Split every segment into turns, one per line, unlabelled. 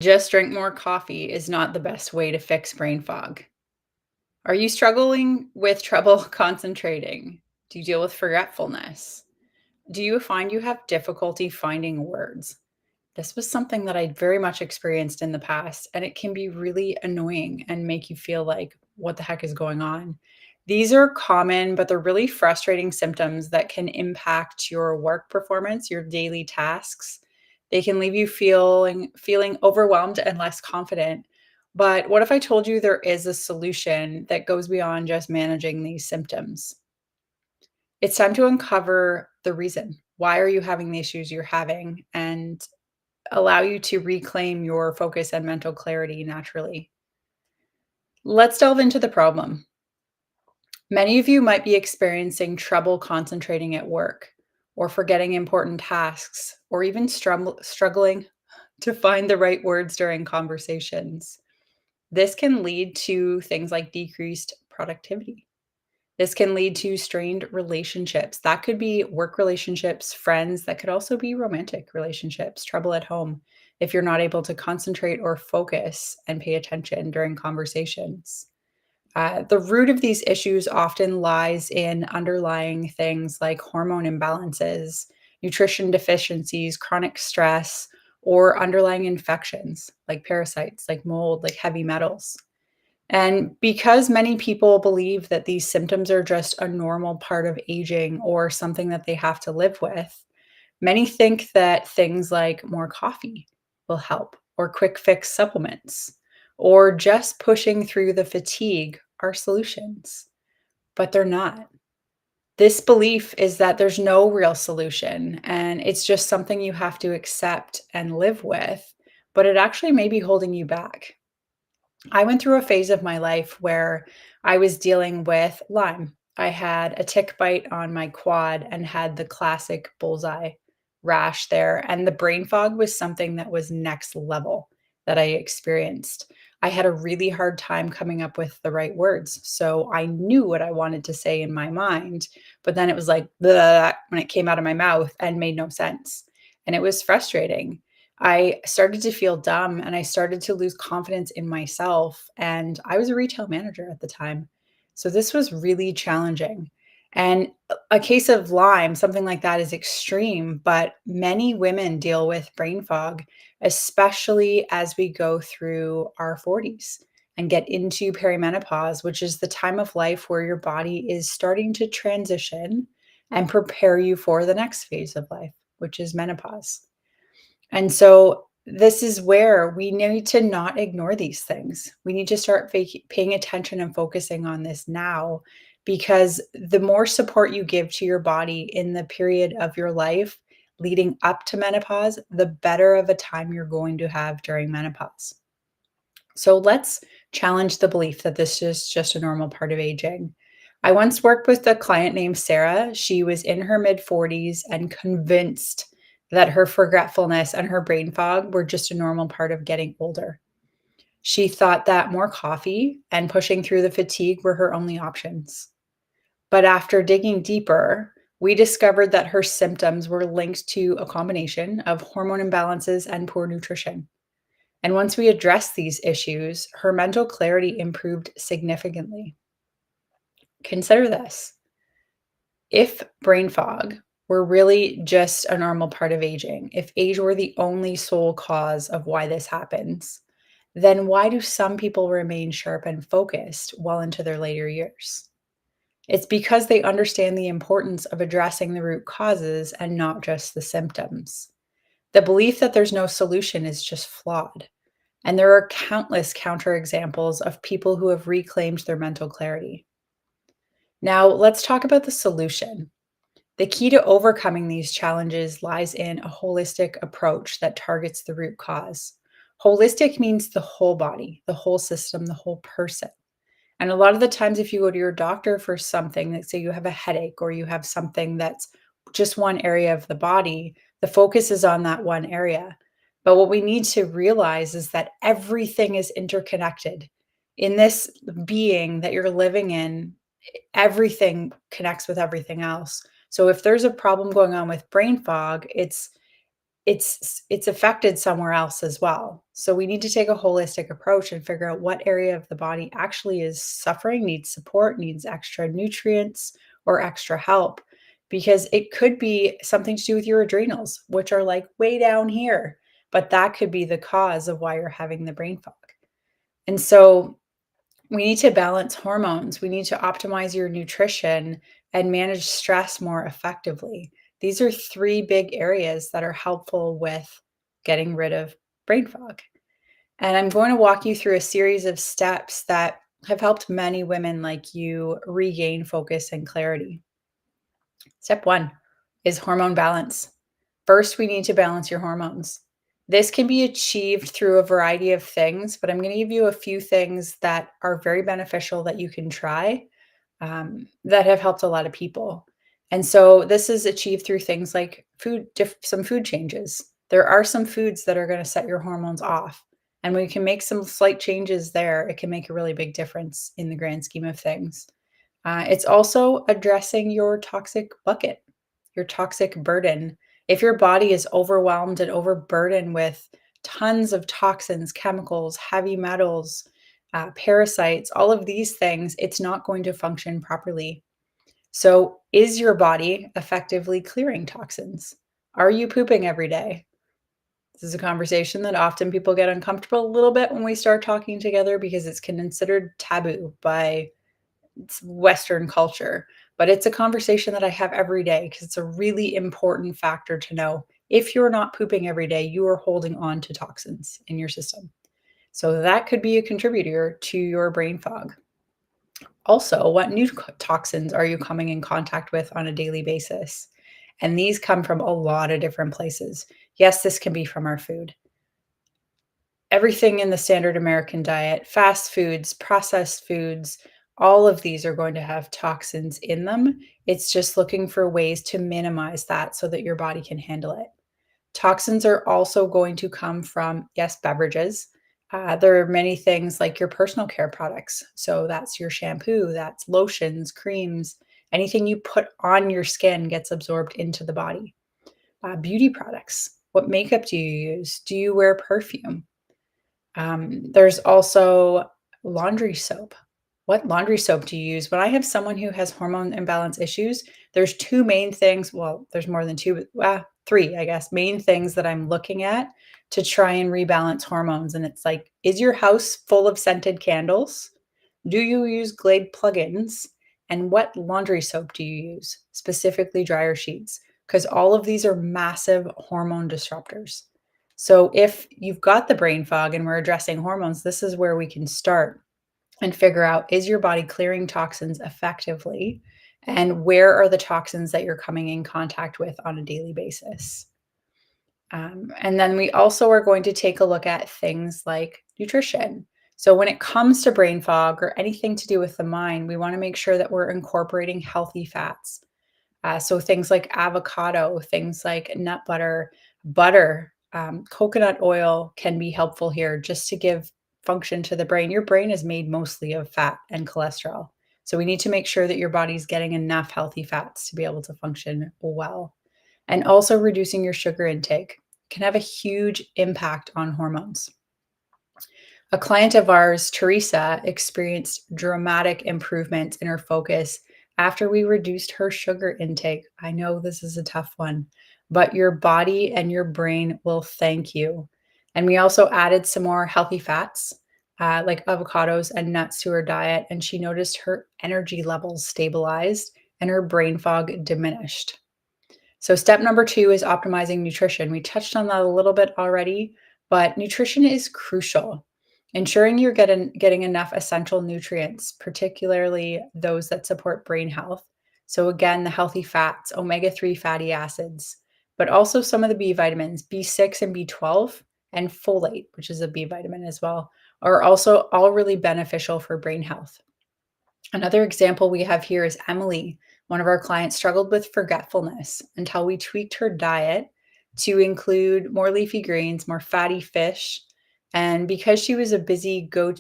Just drink more coffee is not the best way to fix brain fog. Are you struggling with trouble concentrating? Do you deal with forgetfulness? Do you find you have difficulty finding words? This was something that I very much experienced in the past, and it can be really annoying and make you feel like, what the heck is going on? These are common, but they're really frustrating symptoms that can impact your work performance, your daily tasks. They can leave you feeling overwhelmed and less confident. But what if I told you there is a solution that goes beyond just managing these symptoms? It's time to uncover the reason. Why are you having the issues you're having? And allow you to reclaim your focus and mental clarity naturally. Let's delve into the problem. Many of you might be experiencing trouble concentrating at work, or forgetting important tasks, or even struggling to find the right words during conversations. This can lead to things like decreased productivity. This can lead to strained relationships. That could be work relationships, friends, that could also be romantic relationships, trouble at home if you're not able to concentrate or focus and pay attention during conversations. The root of these issues often lies in underlying things like hormone imbalances, nutrition deficiencies, chronic stress, or underlying infections like parasites, like mold, like heavy metals. And because many people believe that these symptoms are just a normal part of aging or something that they have to live with, many think that things like more coffee will help, or quick fix supplements, or just pushing through the fatigue are solutions, but they're not. This belief is that there's no real solution and it's just something you have to accept and live with, but it actually may be holding you back. I went through a phase of my life where I was dealing with Lyme. I had a tick bite on my quad and had the classic bullseye rash there. And the brain fog was something that was next level that I experienced. I had a really hard time coming up with the right words. So I knew what I wanted to say in my mind, but then it was like "Bleh," when it came out of my mouth and made no sense. And it was frustrating. I started to feel dumb and I started to lose confidence in myself. And I was a retail manager at the time. So this was really challenging. And a case of Lyme, something like that is extreme, but many women deal with brain fog, especially as we go through our 40s and get into perimenopause, which is the time of life where your body is starting to transition and prepare you for the next phase of life, which is menopause. And so this is where we need to not ignore these things. We need to start paying attention and focusing on this now, because the more support you give to your body in the period of your life leading up to menopause, the better of a time you're going to have during menopause. So let's challenge the belief that this is just a normal part of aging. I once worked with a client named Sarah. She was in her mid 40s and convinced that her forgetfulness and her brain fog were just a normal part of getting older. She thought that more coffee and pushing through the fatigue were her only options. But after digging deeper, we discovered that her symptoms were linked to a combination of hormone imbalances and poor nutrition. And once we addressed these issues, her mental clarity improved significantly. Consider this: if brain fog were really just a normal part of aging, if age were the only sole cause of why this happens, then why do some people remain sharp and focused well into their later years? It's because they understand the importance of addressing the root causes and not just the symptoms. The belief that there's no solution is just flawed. And there are countless counterexamples of people who have reclaimed their mental clarity. Now, let's talk about the solution. The key to overcoming these challenges lies in a holistic approach that targets the root cause. Holistic means the whole body, the whole system, the whole person. And a lot of the times, if you go to your doctor for something, that say you have a headache or you have something that's just one area of the body, the focus is on that one area. But what we need to realize is that everything is interconnected. In this being that you're living in, everything connects with everything else. So if there's a problem going on with brain fog, it's affected somewhere else as well. So we need to take a holistic approach and figure out what area of the body actually is suffering, needs support, needs extra nutrients or extra help. Because it could be something to do with your adrenals, which are like way down here, but that could be the cause of why you're having the brain fog. And so we need to balance hormones. We need to optimize your nutrition and manage stress more effectively. These are three big areas that are helpful with getting rid of brain fog. And I'm going to walk you through a series of steps that have helped many women like you regain focus and clarity. Step one is hormone balance. First, we need to balance your hormones. This can be achieved through a variety of things, but I'm going to give you a few things that are very beneficial that you can try that have helped a lot of people. And so this is achieved through things like some food changes. There are some foods that are going to set your hormones off. And we can make some slight changes there. It can make a really big difference in the grand scheme of things. It's also addressing your toxic bucket, your toxic burden. If your body is overwhelmed and overburdened with tons of toxins, chemicals, heavy metals, parasites, all of these things, it's not going to function properly. So, is your body effectively clearing toxins? Are you pooping every day? This is a conversation that often people get uncomfortable a little bit when we start talking together because it's considered taboo by Western culture, but it's a conversation that I have every day because it's a really important factor to know. If you're not pooping every day, you are holding on to toxins in your system. So that could be a contributor to your brain fog. Also, what new toxins are you coming in contact with on a daily basis? And these come from a lot of different places. Yes, this can be from our food. Everything in the standard American diet, fast foods, processed foods, all of these are going to have toxins in them. It's just looking for ways to minimize that so that your body can handle it. Toxins are also going to come from, yes, beverages. There are many things like your personal care products. So that's your shampoo, that's lotions, creams, anything you put on your skin gets absorbed into the body. Beauty products. What makeup do you use? Do you wear perfume? There's also laundry soap. What laundry soap do you use? When I have someone who has hormone imbalance issues, there's two main things. Well, there's more than two, but three, I guess, main things that I'm looking at to try and rebalance hormones. And it's like, is your house full of scented candles? Do you use Glade plugins? And what laundry soap do you use, specifically dryer sheets? Because all of these are massive hormone disruptors. So if you've got the brain fog and we're addressing hormones, this is where we can start and figure out, is your body clearing toxins effectively? And where are the toxins that you're coming in contact with on a daily basis? And then we also are going to take a look at things like nutrition. So, when it comes to brain fog or anything to do with the mind, we want to make sure that we're incorporating healthy fats. So, things like avocado, things like nut butter, coconut oil can be helpful here just to give function to the brain. Your brain is made mostly of fat and cholesterol. So, we need to make sure that your body's getting enough healthy fats to be able to function well. And also reducing your sugar intake can have a huge impact on hormones. A client of ours, Teresa, experienced dramatic improvements in her focus after we reduced her sugar intake. I know this is a tough one, but your body and your brain will thank you. And we also added some more healthy fats, like avocados and nuts to her diet. And she noticed her energy levels stabilized and her brain fog diminished. So, step number two is optimizing nutrition. We touched on that a little bit already, but nutrition is crucial. Ensuring you're getting enough essential nutrients, particularly those that support brain health. So, again, the healthy fats, omega-3 fatty acids, but also some of the B vitamins, B6 and B12, and folate, which is a B vitamin as well, are also all really beneficial for brain health. Another example we have here is Emily. One of our clients struggled with forgetfulness until we tweaked her diet to include more leafy greens, more fatty fish. And because she was a busy go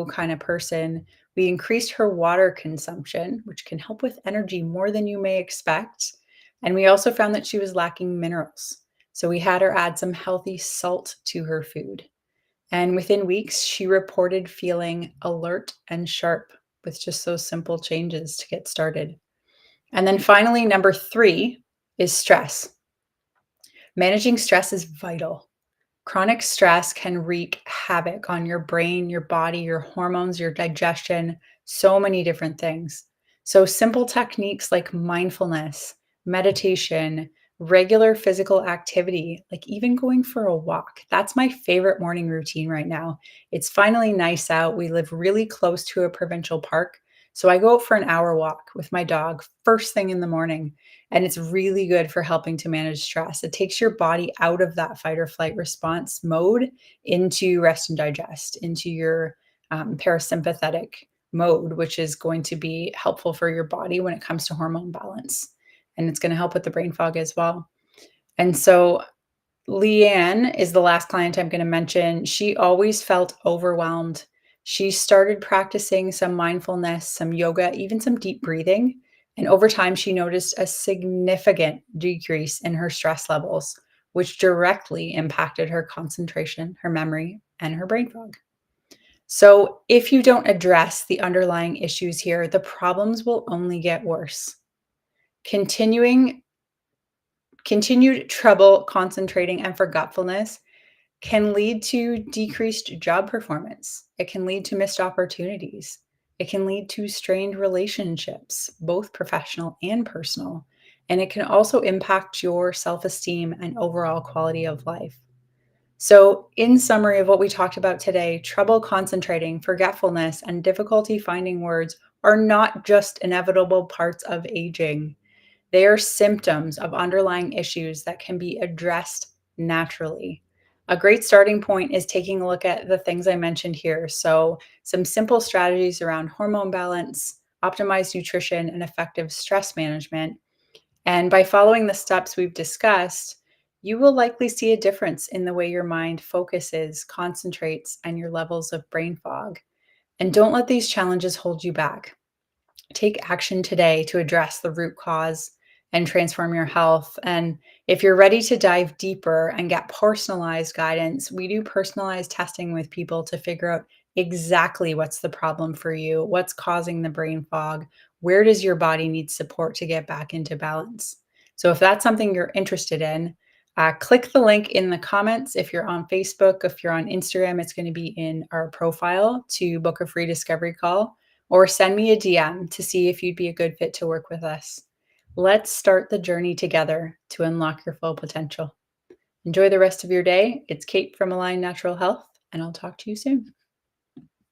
kind of person, we increased her water consumption, which can help with energy more than you may expect. And we also found that she was lacking minerals. So we had her add some healthy salt to her food. And within weeks, she reported feeling alert and sharp with just those simple changes to get started. And then finally, number three is stress. Managing stress is vital. Chronic stress can wreak havoc on your brain, your body, your hormones, your digestion, so many different things. So, simple techniques like mindfulness, meditation, regular physical activity, like even going for a walk. That's my favorite morning routine right now. It's finally nice out. We live really close to a provincial park. So, I go out for an hour walk with my dog first thing in the morning. And it's really good for helping to manage stress. It takes your body out of that fight or flight response mode into rest and digest, into your parasympathetic mode, which is going to be helpful for your body when it comes to hormone balance. And it's going to help with the brain fog as well. And so Leanne is the last client I'm going to mention. She always felt overwhelmed. She started practicing some mindfulness, some yoga, even some deep breathing. And over time, she noticed a significant decrease in her stress levels, which directly impacted her concentration, her memory, and her brain fog. So, if you don't address the underlying issues here, the problems will only get worse. Continuing Continued trouble concentrating and forgetfulness can lead to decreased job performance. It can lead to missed opportunities. It can lead to strained relationships, both professional and personal. And it can also impact your self esteem and overall quality of life. So, in summary of what we talked about today, trouble concentrating, forgetfulness, and difficulty finding words are not just inevitable parts of aging. They are symptoms of underlying issues that can be addressed naturally. A great starting point is taking a look at the things I mentioned here. So, some simple strategies around hormone balance, optimized nutrition, and effective stress management. And by following the steps we've discussed, you will likely see a difference in the way your mind focuses, concentrates, and your levels of brain fog. And don't let these challenges hold you back. Take action today to address the root cause and transform your health. And if you're ready to dive deeper and get personalized guidance, we do personalized testing with people to figure out exactly what's the problem for you, what's causing the brain fog, where does your body need support to get back into balance. So if that's something you're interested in, click the link in the comments. If you're on Facebook, if you're on Instagram, it's going to be in our profile to book a free discovery call, or send me a DM to see if you'd be a good fit to work with us. Let's start the journey together to unlock your full potential. Enjoy the rest of your day. It's Kate from Align Natural Health, and I'll talk to you soon.